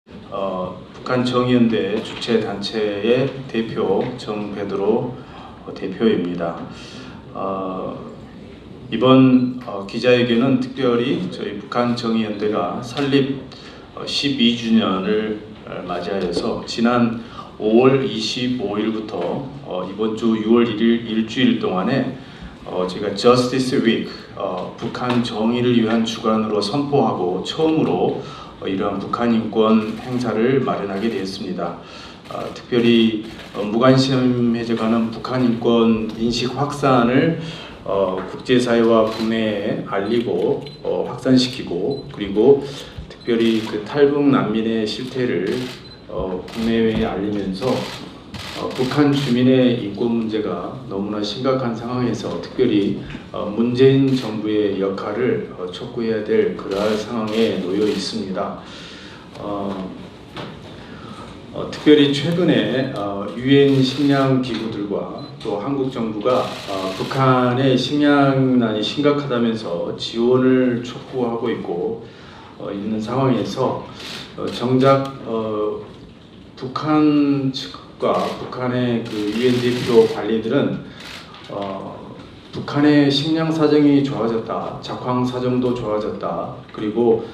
북한 정의연대 주최 단체의 대표 정베드로 대표입니다. 이번 기자회견은 특별히 저희 북한 정의연대가 설립 12주년을 맞이하여서 지난 5월 25일부터 이번 주 6월 1일 일주일 동안에 제가 Justice Week, 북한 정의를 위한 주간으로 선포하고 처음으로 이러한 북한 인권 행사를 마련하게 되었습니다. 특별히 무관심해져가는 북한 인권 인식 확산을 국제사회와 국내에 알리고 확산시키고, 그리고 특별히 그 탈북 난민의 실태를 국내외에 알리면서 북한 주민의 인권 문제가 너무나 심각한 상황에서 특별히 문재인 정부의 역할을 촉구해야 될 그러한 상황에 놓여 있습니다. 특별히 최근에 유엔 식량 기구들과 또 한국 정부가 북한의 식량난이 심각하다면서 지원을 촉구하고 있는 상황에서 정작 북한 측과 북한의 그 유엔 대표 관리들은 북한의 식량 사정이 좋아졌다, 작황 사정도 좋아졌다, 그리고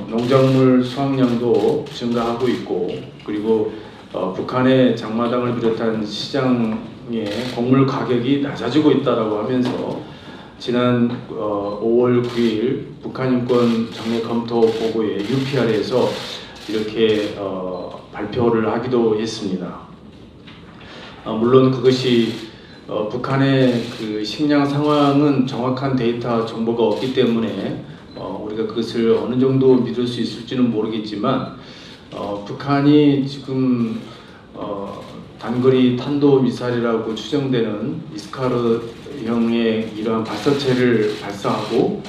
농작물 수확량도 증가하고 있고, 그리고 북한의 장마당을 비롯한 시장의 곡물 가격이 낮아지고 있다라고 하면서 지난 5월 9일 북한 인권 정례 검토 보고에 UPR에서 이렇게 발표를 하기도 했습니다. 물론 그것이 북한의 그 식량 상황은 정확한 데이터 정보가 없기 때문에 우리가 그것을 어느 정도 믿을 수 있을지는 모르겠지만 북한이 지금 단거리 탄도미사일이라고 추정되는 이스카르형의 이러한 발사체를 발사하고,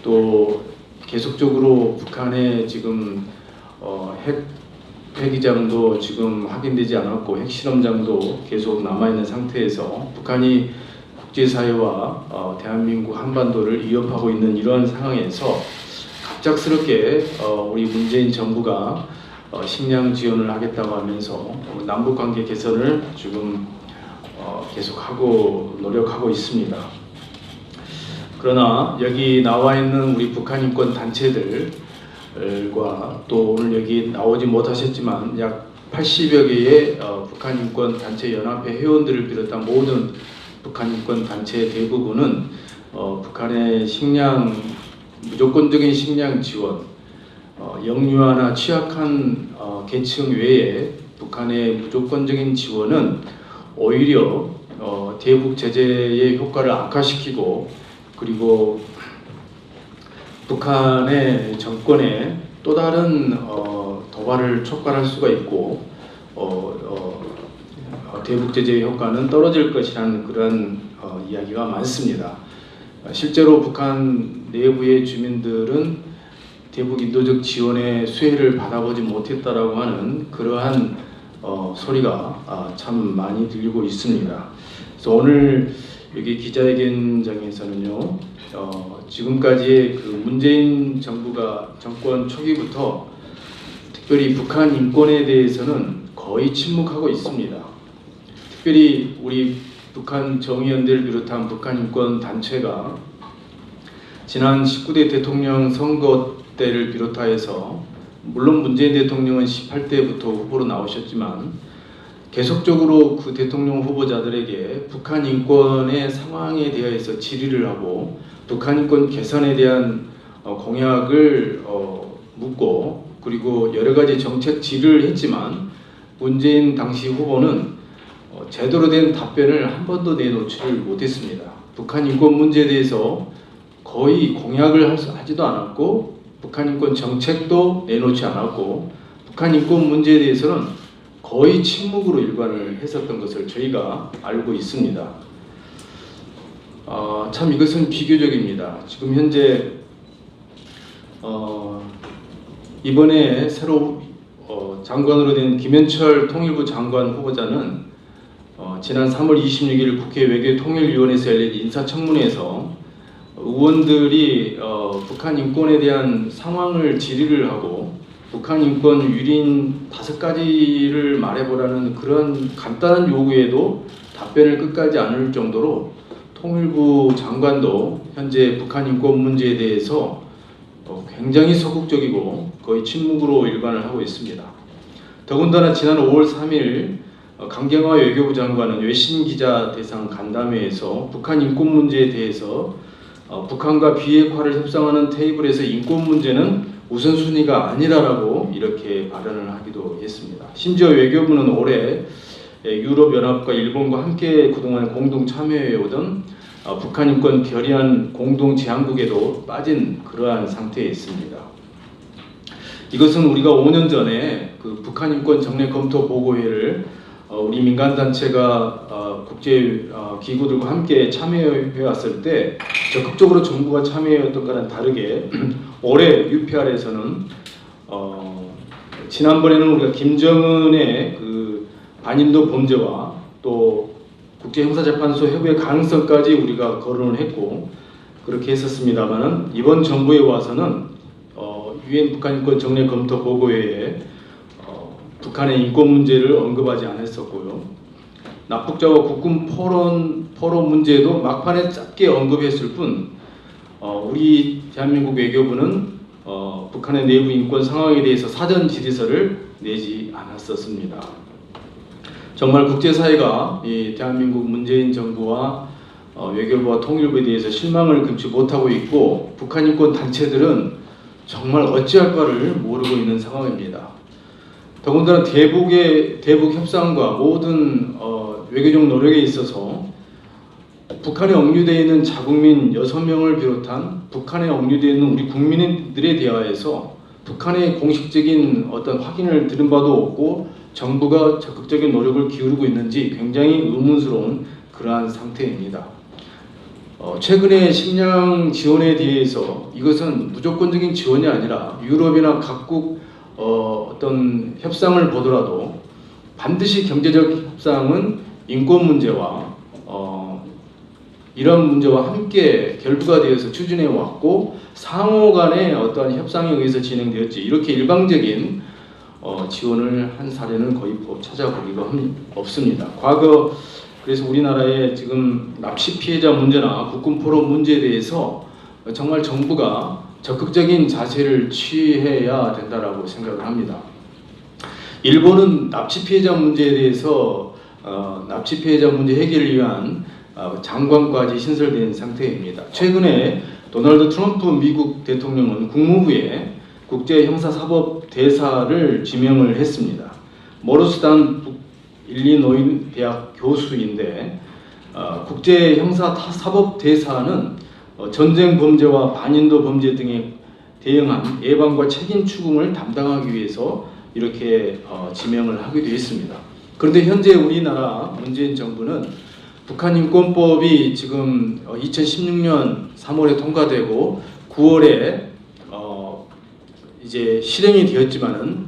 또 계속적으로 북한의 지금 핵폐기장도 지금 확인되지 않았고 핵실험장도 계속 남아있는 상태에서 북한이 국제사회와 대한민국 한반도를 위협하고 있는 이러한 상황에서 갑작스럽게 우리 문재인 정부가 식량 지원을 하겠다고 하면서 남북관계 개선을 지금 계속하고 노력하고 있습니다. 그러나 여기 나와 있는 우리 북한 인권 단체들과 또 오늘 여기 나오지 못하셨지만 약 80여 개의 북한 인권 단체 연합회 회원들을 비롯한 모든 북한 인권 단체 대부분은 북한의 무조건적인 식량 지원, 영유아나 취약한 계층 외에 북한의 무조건적인 지원은 오히려 대북 제재의 효과를 악화시키고, 그리고 북한의 정권에 또 다른 도발을 촉발할 수가 있고 대북 제재의 효과는 떨어질 것이라는 그런 이야기가 많습니다. 실제로 북한 내부의 주민들은 대북 인도적 지원의 수혜를 받아보지 못했다라고 하는 그러한 소리가 참 많이 들리고 있습니다. 그래서 오늘 여기 기자회견장에서는요, 지금까지의 그 문재인 정부가 정권 초기부터 특별히 북한 인권에 대해서는 거의 침묵하고 있습니다. 특별히 우리 북한 정의연대를 비롯한 북한 인권 단체가 지난 19대 대통령 선거 때를 비롯하여서, 물론 문재인 대통령은 18대부터 후보로 나오셨지만 계속적으로 그 대통령 후보자들에게 북한 인권의 상황에 대해서 질의를 하고 북한 인권 개선에 대한 공약을 묻고, 그리고 여러 가지 정책 질의를 했지만 문재인 당시 후보는 제대로 된 답변을 한 번도 내놓지를 못했습니다. 북한 인권 문제에 대해서 거의 공약을 하지도 않았고, 북한 인권 정책도 내놓지 않았고, 북한 인권 문제에 대해서는 거의 침묵으로 일관을 했었던 것을 저희가 알고 있습니다. 참 이것은 비교적입니다. 지금 현재 이번에 새로 장관으로 된 김현철 통일부 장관 후보자는 지난 3월 26일 국회 외교통일위원회에서 열린 인사청문회에서 의원들이 북한 인권에 대한 상황을 질의를 하고 북한 인권 유린 5가지를 말해보라는 그런 간단한 요구에도 답변을 끝까지 안 할 정도로 통일부 장관도 현재 북한 인권 문제에 대해서 굉장히 소극적이고 거의 침묵으로 일관을 하고 있습니다. 더군다나 지난 5월 3일 강경화 외교부 장관은 외신 기자 대상 간담회에서 북한 인권 문제에 대해서 북한과 비핵화를 협상하는 테이블에서 인권 문제는 우선순위가 아니라라고 이렇게 발언을 하기도 했습니다. 심지어 외교부는 올해 유럽연합과 일본과 함께 그동안 공동 참여해오던 북한 인권 결의안 공동 제안국에도 빠진 그러한 상태에 있습니다. 이것은 우리가 5년 전에 그 북한 인권 정례 검토 보고회를 우리 민간단체가 국제 기구들과 함께 참여해 왔을 때 적극적으로 정부가 참여했던 거랑 다르게 올해 UPR에서는 지난번에는 우리가 김정은의 그 반인도 범죄와 또 국제형사재판소 해부의 가능성까지 우리가 거론을 했고 그렇게 했었습니다만은 이번 정부에 와서는 유엔 북한인권 정례 검토 보고회에 북한의 인권 문제를 언급하지 않았었고요. 납북자와 국군 포로 문제도 막판에 짧게 언급했을 뿐 우리 대한민국 외교부는 북한의 내부 인권 상황에 대해서 사전 질의서를 내지 않았었습니다. 정말 국제사회가 이 대한민국 문재인 정부와 외교부와 통일부에 대해서 실망을 금치 못하고 있고 북한 인권 단체들은 정말 어찌할 바를 모르고 있는 상황입니다. 더군다나 대북 협상과 모든 외교적 노력에 있어서 북한에 억류되어 있는 자국민 6명을 비롯한 북한에 억류되어 있는 우리 국민들에 대하여서 북한의 공식적인 어떤 확인을 들은 바도 없고 정부가 적극적인 노력을 기울이고 있는지 굉장히 의문스러운 그러한 상태입니다. 최근에 식량 지원에 대해서 이것은 무조건적인 지원이 아니라 유럽이나 각국 어떤 협상을 보더라도 반드시 경제적 협상은 인권 문제와 이런 문제와 함께 결부가 되어서 추진해 왔고 상호 간의 어떠한 협상에 의해서 진행되었지 이렇게 일방적인 지원을 한 사례는 거의 찾아보기가 없습니다. 과거 그래서 우리나라의 지금 납치 피해자 문제나 국군 포로 문제에 대해서 정말 정부가 적극적인 자세를 취해야 된다라고 생각을 합니다. 일본은 납치 피해자 문제에 대해서 납치 피해자 문제 해결을 위한 장관까지 신설된 상태입니다. 최근에 도널드 트럼프 미국 대통령은 국무부에 국제형사사법 대사를 지명을 했습니다. 모르스단 일리노이 대학 교수인데 국제형사사법 대사는 전쟁 범죄와 반인도 범죄 등에 대응한 예방과 책임 추궁을 담당하기 위해서 이렇게 지명을 하기도 했습니다. 그런데 현재 우리나라 문재인 정부는 북한 인권법이 지금 2016년 3월에 통과되고 9월에 이제 실행이 되었지만은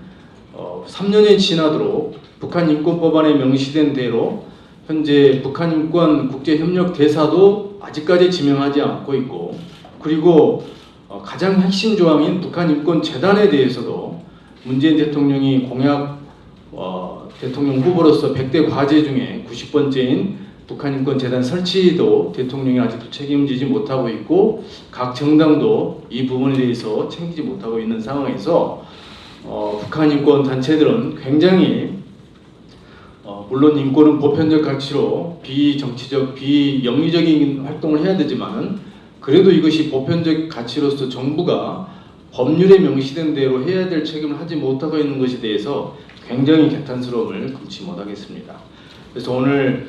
3년이 지나도록 북한 인권법안에 명시된 대로 현재 북한 인권 국제협력 대사도 아직까지 지명하지 않고 있고 그리고 가장 핵심 조항인 북한 인권 재단에 대해서도 문재인 대통령이 공약 대통령 후보로서 100대 과제 중에 90번째인 북한 인권 재단 설치도 대통령이 아직도 책임지지 못하고 있고 각 정당도 이 부분에 대해서 챙기지 못하고 있는 상황에서 북한 인권 단체들은 굉장히 물론 인권은 보편적 가치로 비정치적, 비영리적인 활동을 해야 되지만 그래도 이것이 보편적 가치로서 정부가 법률에 명시된 대로 해야 될 책임을 하지 못하고 있는 것에 대해서 굉장히 개탄스러움을 금치 못하겠습니다. 그래서 오늘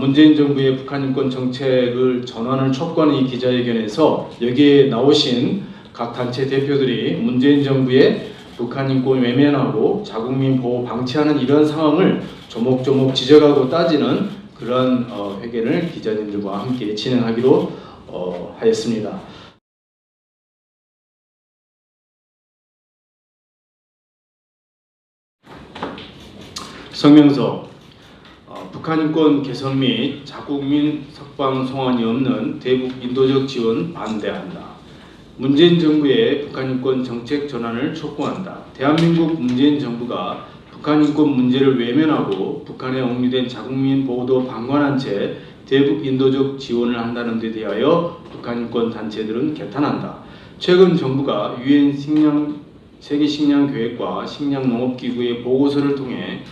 문재인 정부의 북한 인권 정책을 전환을 촉구하는 이 기자회견에서 여기에 나오신 각 단체 대표들이 문재인 정부의 북한 인권 외면하고 자국민 보호 방치하는 이러한 상황을 조목조목 지적하고 따지는 그런 회견을 기자님들과 함께 진행하기로 하였습니다. 성명서 북한 인권 개선 및 자국민 석방 송환이 없는 대북 인도적 지원 반대한다. 문재인 정부의 북한 인권 정책 전환을 촉구한다. 대한민국 문재인 정부가 북한 인권 문제를 외면하고 북한에 억류된 자국민 보호도 방관한 채 대북 인도적 지원을 한다는 데 대하여 북한 인권 단체들은 개탄한다. 최근 정부가 유엔 세계 식량 계획과 식량 농업 기구의 보고서를 통해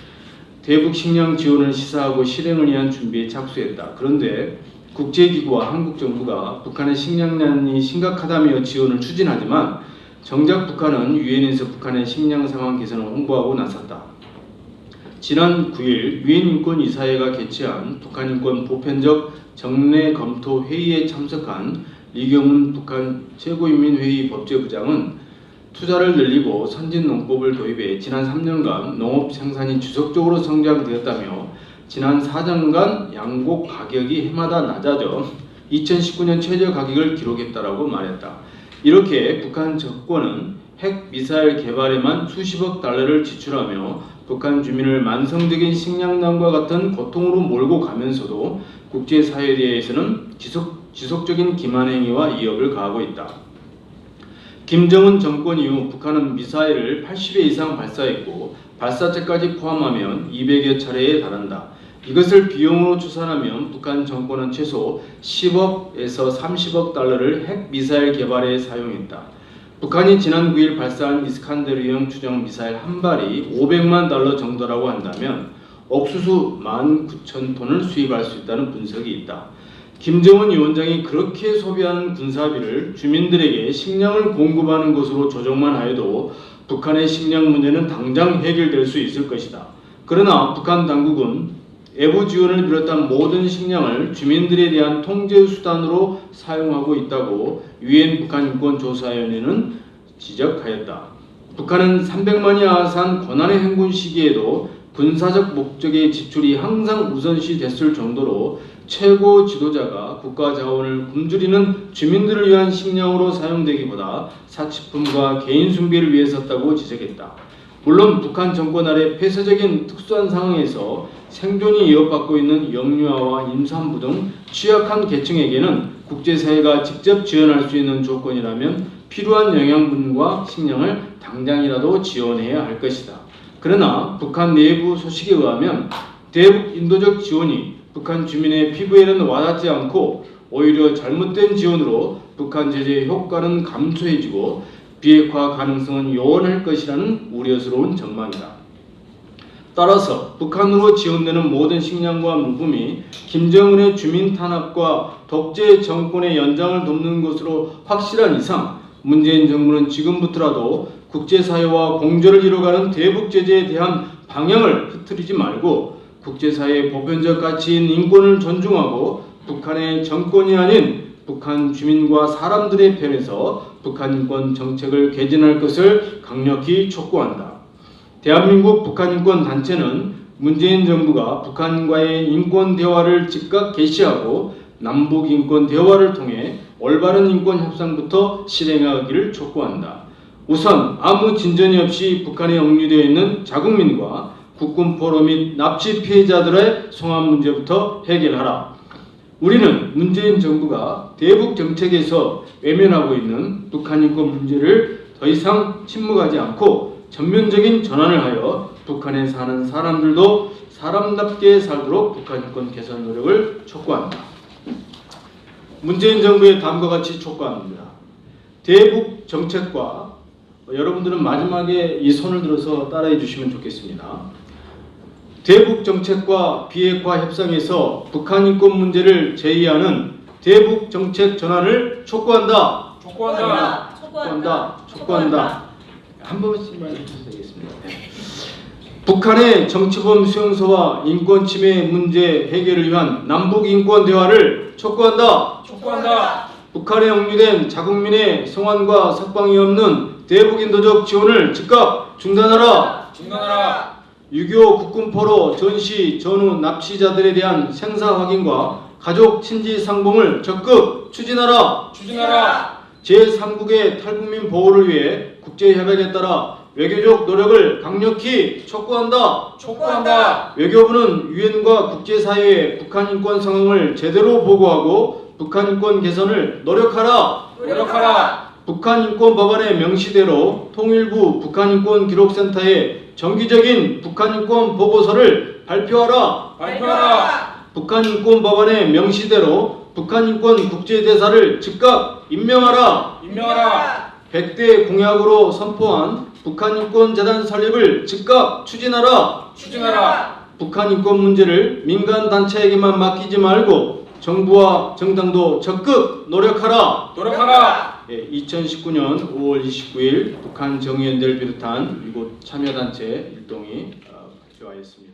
대북 식량 지원을 시사하고 실행을 위한 준비에 착수했다. 그런데 국제기구와 한국 정부가 북한의 식량난이 심각하다며 지원을 추진하지만 정작 북한은 유엔에서 북한의 식량 상황 개선을 홍보하고 나섰다. 지난 9일 유엔 인권이사회가 개최한 북한 인권 보편적 정례 검토 회의에 참석한 리경훈 북한 최고인민회의 법제부장은 투자를 늘리고 선진농법을 도입해 지난 3년간 농업 생산이 지속적으로 성장되었다며 지난 4년간 양곡 가격이 해마다 낮아져 2019년 최저 가격을 기록했다라고 말했다. 이렇게 북한 정권은 핵 미사일 개발에만 수십억 달러를 지출하며 북한 주민을 만성적인 식량난과 같은 고통으로 몰고 가면서도 국제사회에 대해서는 지속적인 기만 행위와 위협을 가하고 있다. 김정은 정권 이후 북한은 미사일을 80회 이상 발사했고 발사체까지 포함하면 200여 차례에 달한다. 이것을 비용으로 추산하면 북한 정권은 최소 10억에서 30억 달러를 핵 미사일 개발에 사용했다. 북한이 지난 9일 발사한 이스칸데르형 추정 미사일 한 발이 500만 달러 정도라고 한다면 옥수수 19,000톤을 수입할 수 있다는 분석이 있다. 김정은 위원장이 그렇게 소비하는 군사비를 주민들에게 식량을 공급하는 것으로 조정만 하여도 북한의 식량 문제는 당장 해결될 수 있을 것이다. 그러나 북한 당국은 외부 지원을 비롯한 모든 식량을 주민들에 대한 통제 수단으로 사용하고 있다고 유엔 북한 인권조사위원회는 지적하였다. 북한은 300만이 아산 고난의 행군 시기에도 군사적 목적의 지출이 항상 우선시 됐을 정도로 최고 지도자가 국가 자원을 굶주리는 주민들을 위한 식량으로 사용되기보다 사치품과 개인 숭배를 위해 썼다고 지적했다. 물론 북한 정권 아래 폐쇄적인 특수한 상황에서 생존이 위협받고 있는 영유아와 임산부 등 취약한 계층에게는 국제사회가 직접 지원할 수 있는 조건이라면 필요한 영양분과 식량을 당장이라도 지원해야 할 것이다. 그러나 북한 내부 소식에 의하면 대북 인도적 지원이 북한 주민의 피부에는 와닿지 않고 오히려 잘못된 지원으로 북한 제재의 효과는 감소해지고 비핵화 가능성은 요원할 것이라는 우려스러운 전망이다. 따라서 북한으로 지원되는 모든 식량과 물품이 김정은의 주민 탄압과 독재 정권의 연장을 돕는 것으로 확실한 이상 문재인 정부는 지금부터라도 국제사회와 공조를 이뤄가는 대북 제재에 대한 방향을 흐트리지 말고 국제사회의 보편적 가치인 인권을 존중하고 북한의 정권이 아닌 북한 주민과 사람들의 편에서 북한 인권 정책을 개진할 것을 강력히 촉구한다. 대한민국 북한 인권 단체는 문재인 정부가 북한과의 인권 대화를 즉각 개시하고 남북 인권 대화를 통해 올바른 인권 협상부터 실행하기를 촉구한다. 우선 아무 진전이 없이 북한에 억류되어 있는 자국민과 국군 포로 및 납치 피해자들의 송환 문제부터 해결하라. 우리는 문재인 정부가 대북 정책에서 외면하고 있는 북한 인권 문제를 더 이상 침묵하지 않고 전면적인 전환을 하여 북한에 사는 사람들도 사람답게 살도록 북한 인권 개선 노력을 촉구한다. 문재인 정부의 다음과 같이 촉구합니다. 대북 정책과 여러분들은 마지막에 이 손을 들어서 따라해 주시면 좋겠습니다. 대북 정책과 비핵화 협상에서 북한 인권 문제를 제의하는 대북 정책 전환을 촉구한다. 촉구한다. 한 번씩만 해주셔도 되겠습니다. 북한의 정치범 수용소와 인권 침해 문제 해결을 위한 남북 인권 대화를 촉구한다. 북한에 억류된 자국민의 송환과 석방이 없는 대북 인도적 지원을 즉각 중단하라. 6.25 국군 포로 전시 전후 납치자들에 대한 생사 확인과 가족 친지 상봉을 적극 추진하라. 제3국의 탈북민 보호를 위해 국제협약에 따라 외교적 노력을 강력히 촉구한다. 외교부는 유엔과 국제사회에 북한 인권 상황을 제대로 보고하고 북한 인권 개선을 노력하라. 북한인권법안의 명시대로 통일부 북한인권기록센터에 정기적인 북한인권 보고서를 발표하라. 발표하라. 북한인권법안의 명시대로 북한인권 국제대사를 즉각 임명하라. 임명하라. 100대 공약으로 선포한 북한인권재단 설립을 즉각 추진하라. 추진하라. 북한인권 문제를 민간단체에게만 맡기지 말고 정부와 정당도 적극 노력하라. 노력하라. 2019년 5월 29일 북한 정의연대를 비롯한 이곳 참여단체 일동이 발표하였습니다.